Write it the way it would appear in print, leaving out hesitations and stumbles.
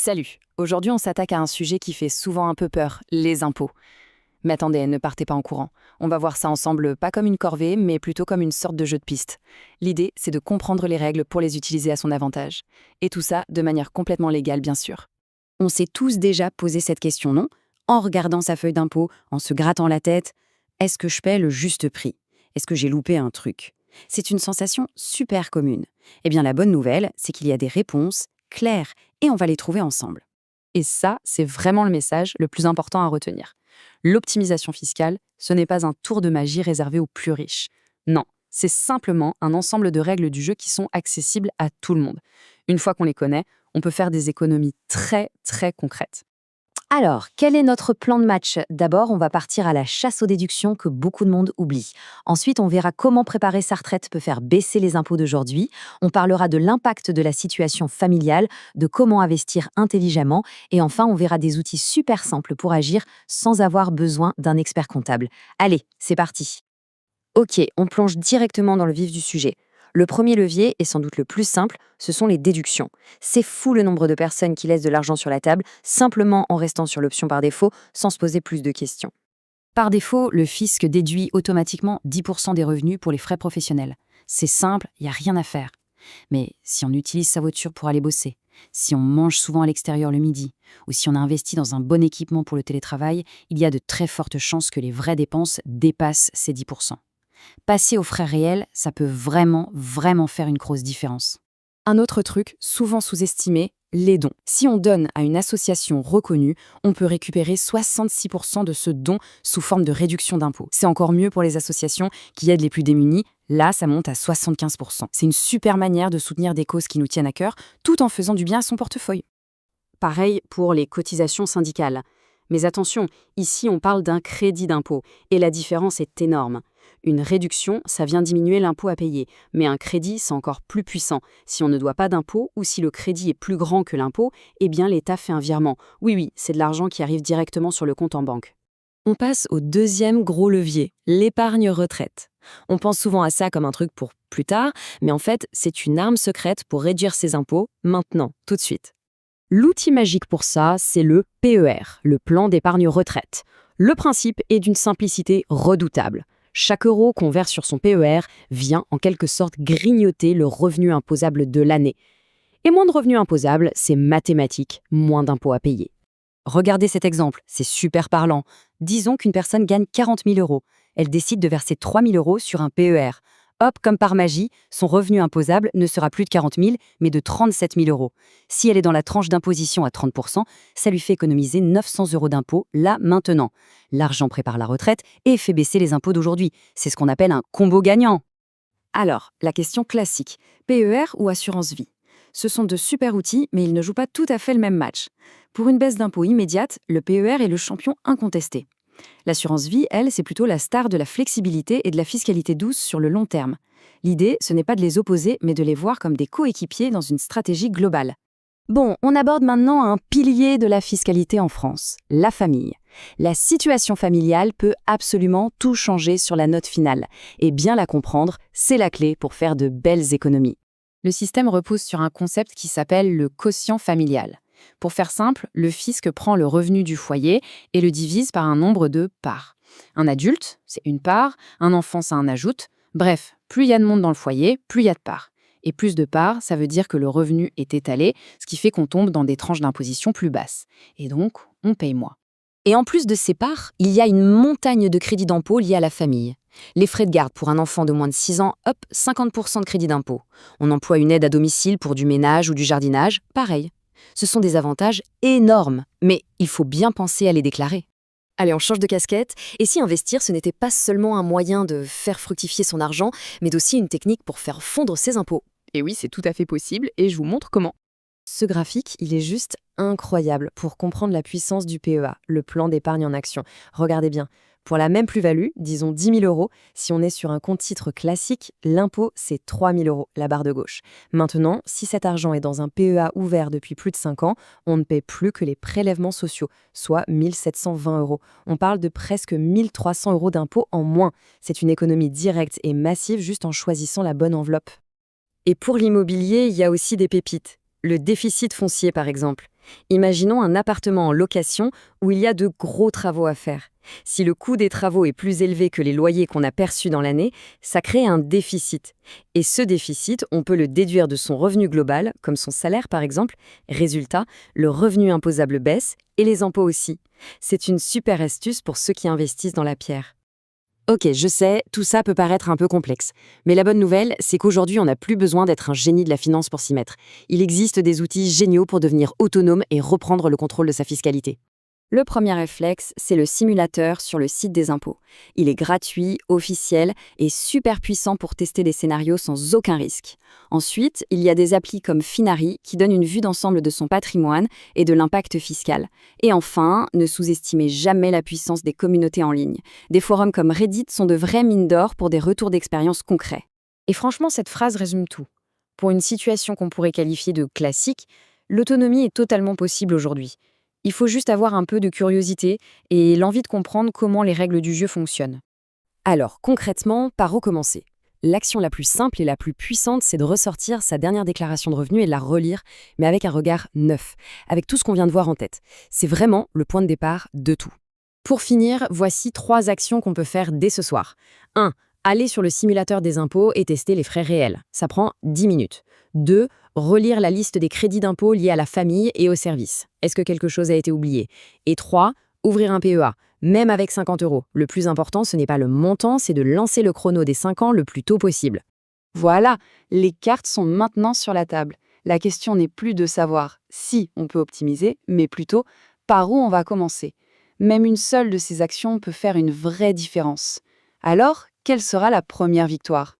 Salut. Aujourd'hui, on s'attaque à un sujet qui fait souvent un peu peur, les impôts. Mais attendez, ne partez pas en courant. On va voir ça ensemble, pas comme une corvée, mais plutôt comme une sorte de jeu de piste. L'idée, c'est de comprendre les règles pour les utiliser à son avantage. Et tout ça de manière complètement légale, bien sûr. On s'est tous déjà posé cette question, non? En regardant sa feuille d'impôt, en se grattant la tête, est-ce que je paie le juste prix? Est-ce que j'ai loupé un truc? C'est une sensation super commune. Eh bien, la bonne nouvelle, c'est qu'il y a des réponses claires et on va les trouver ensemble. Et ça, c'est vraiment le message le plus important à retenir. L'optimisation fiscale, ce n'est pas un tour de magie réservé aux plus riches. Non, c'est simplement un ensemble de règles du jeu qui sont accessibles à tout le monde. Une fois qu'on les connaît, on peut faire des économies très, très concrètes. Alors, quel est notre plan de match? D'abord, on va partir à la chasse aux déductions que beaucoup de monde oublie. Ensuite, on verra comment préparer sa retraite peut faire baisser les impôts d'aujourd'hui. On parlera de l'impact de la situation familiale, de comment investir intelligemment. Et enfin, on verra des outils super simples pour agir sans avoir besoin d'un expert comptable. Allez, c'est parti. Ok, on plonge directement dans le vif du sujet. Le premier levier, et sans doute le plus simple, ce sont les déductions. C'est fou le nombre de personnes qui laissent de l'argent sur la table, simplement en restant sur l'option par défaut, sans se poser plus de questions. Par défaut, le fisc déduit automatiquement 10% des revenus pour les frais professionnels. C'est simple, il n'y a rien à faire. Mais si on utilise sa voiture pour aller bosser, si on mange souvent à l'extérieur le midi, ou si on a investi dans un bon équipement pour le télétravail, il y a de très fortes chances que les vraies dépenses dépassent ces 10%. Passer aux frais réels, ça peut vraiment faire une grosse différence. Un autre truc, souvent sous-estimé, les dons. Si on donne à une association reconnue, on peut récupérer 66% de ce don sous forme de réduction d'impôt. C'est encore mieux pour les associations qui aident les plus démunis. Là, ça monte à 75%. C'est une super manière de soutenir des causes qui nous tiennent à cœur, tout en faisant du bien à son portefeuille. Pareil pour les cotisations syndicales. Mais attention, ici on parle d'un crédit d'impôt, et la différence est énorme. Une réduction, ça vient diminuer l'impôt à payer, mais un crédit, c'est encore plus puissant. Si on ne doit pas d'impôt ou si le crédit est plus grand que l'impôt, eh bien l'État fait un virement. Oui, c'est de l'argent qui arrive directement sur le compte en banque. On passe au deuxième gros levier, l'épargne retraite. On pense souvent à ça comme un truc pour plus tard, mais en fait, c'est une arme secrète pour réduire ses impôts maintenant, tout de suite. L'outil magique pour ça, c'est le PER, le plan d'épargne retraite. Le principe est d'une simplicité redoutable. Chaque euro qu'on verse sur son PER vient en quelque sorte grignoter le revenu imposable de l'année. Et moins de revenus imposables, c'est mathématique, moins d'impôts à payer. Regardez cet exemple, c'est super parlant. Disons qu'une personne gagne 40 000 euros. Elle décide de verser 3 000 euros sur un PER. Hop, comme par magie, son revenu imposable ne sera plus de 40 000, mais de 37 000 euros. Si elle est dans la tranche d'imposition à 30%, ça lui fait économiser 900 euros d'impôts, là, maintenant. L'argent prépare la retraite et fait baisser les impôts d'aujourd'hui. C'est ce qu'on appelle un combo gagnant. Alors, la question classique, PER ou assurance vie? Ce sont de super outils, mais ils ne jouent pas tout à fait le même match. Pour une baisse d'impôts immédiate, le PER est le champion incontesté. L'assurance vie, elle, c'est plutôt la star de la flexibilité et de la fiscalité douce sur le long terme. L'idée, ce n'est pas de les opposer, mais de les voir comme des coéquipiers dans une stratégie globale. Bon, on aborde maintenant un pilier de la fiscalité en France, la famille. La situation familiale peut absolument tout changer sur la note finale. Et bien la comprendre, c'est la clé pour faire de belles économies. Le système repose sur un concept qui s'appelle le quotient familial. Pour faire simple, le fisc prend le revenu du foyer et le divise par un nombre de parts. Un adulte, c'est une part, un enfant, ça en ajoute. Bref, plus il y a de monde dans le foyer, plus il y a de parts. Et plus de parts, ça veut dire que le revenu est étalé, ce qui fait qu'on tombe dans des tranches d'imposition plus basses. Et donc, on paye moins. Et en plus de ces parts, il y a une montagne de crédits d'impôt liés à la famille. Les frais de garde pour un enfant de moins de 6 ans, hop, 50% de crédit d'impôt. On emploie une aide à domicile pour du ménage ou du jardinage, pareil. Ce sont des avantages énormes, mais il faut bien penser à les déclarer. Allez, on change de casquette. Et si investir, ce n'était pas seulement un moyen de faire fructifier son argent, mais aussi une technique pour faire fondre ses impôts? Et oui, c'est tout à fait possible et je vous montre comment. Ce graphique, il est juste incroyable pour comprendre la puissance du PEA, le plan d'épargne en action. Regardez bien. Pour la même plus-value, disons 10 000 euros, si on est sur un compte titre classique, l'impôt, c'est 3 000 euros, la barre de gauche. Maintenant, si cet argent est dans un PEA ouvert depuis plus de 5 ans, on ne paie plus que les prélèvements sociaux, soit 1 720 euros. On parle de presque 1 300 euros d'impôt en moins. C'est une économie directe et massive juste en choisissant la bonne enveloppe. Et pour l'immobilier, il y a aussi des pépites. Le déficit foncier, par exemple. Imaginons un appartement en location où il y a de gros travaux à faire. Si le coût des travaux est plus élevé que les loyers qu'on a perçus dans l'année, ça crée un déficit. Et ce déficit, on peut le déduire de son revenu global, comme son salaire par exemple. Résultat, le revenu imposable baisse et les impôts aussi. C'est une super astuce pour ceux qui investissent dans la pierre. Ok, je sais, tout ça peut paraître un peu complexe. Mais la bonne nouvelle, c'est qu'aujourd'hui, on n'a plus besoin d'être un génie de la finance pour s'y mettre. Il existe des outils géniaux pour devenir autonome et reprendre le contrôle de sa fiscalité. Le premier réflexe, c'est le simulateur sur le site des impôts. Il est gratuit, officiel et super puissant pour tester des scénarios sans aucun risque. Ensuite, il y a des applis comme Finari qui donnent une vue d'ensemble de son patrimoine et de l'impact fiscal. Et enfin, ne sous-estimez jamais la puissance des communautés en ligne. Des forums comme Reddit sont de vraies mines d'or pour des retours d'expérience concrets. Et franchement, cette phrase résume tout. Pour une situation qu'on pourrait qualifier de classique, l'autonomie est totalement possible aujourd'hui. Il faut juste avoir un peu de curiosité et l'envie de comprendre comment les règles du jeu fonctionnent. Alors, concrètement, par où commencer? L'action la plus simple et la plus puissante, c'est de ressortir sa dernière déclaration de revenus et de la relire, mais avec un regard neuf, avec tout ce qu'on vient de voir en tête. C'est vraiment le point de départ de tout. Pour finir, voici 3 actions qu'on peut faire dès ce soir. 1. Aller sur le simulateur des impôts et tester les frais réels. Ça prend 10 minutes. 2. Relire la liste des crédits d'impôt liés à la famille et aux services. Est-ce que quelque chose a été oublié? Et 3. Ouvrir un PEA, même avec 50 €. Le plus important, ce n'est pas le montant, c'est de lancer le chrono des 5 ans le plus tôt possible. Voilà, les cartes sont maintenant sur la table. La question n'est plus de savoir si on peut optimiser, mais plutôt par où on va commencer. Même une seule de ces actions peut faire une vraie différence. Alors, quelle sera la première victoire?